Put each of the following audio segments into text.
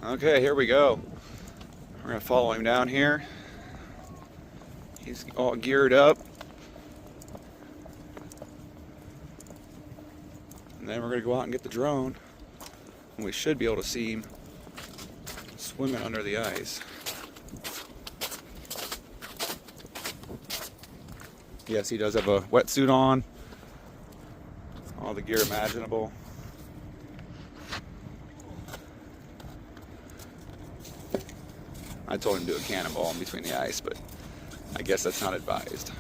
Okay, here we go. We're gonna follow him down here. He's all geared up. And then we're gonna go out and get the drone. And we should be able to see him swimming under the ice. Yes, he does have a wetsuit on. All the gear imaginable. I told him to do a cannonball in between the ice, but I guess that's not advised.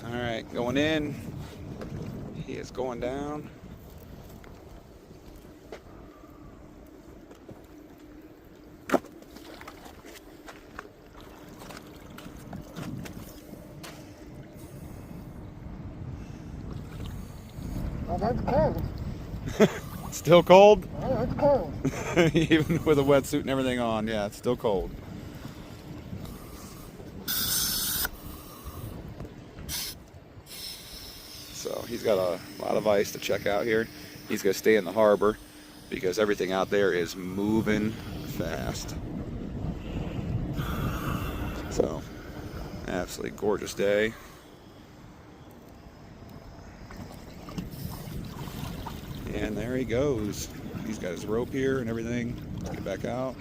All right, going in. He is going down. Oh, that's cold. Still cold? Oh, that's cold. Even with a wetsuit and everything on, yeah, it's still cold. So he's got a lot of ice to check out here. He's going to stay in the harbor because everything out there is moving fast. So, absolutely gorgeous day. And there he goes. He's got his rope here and everything. Get back out.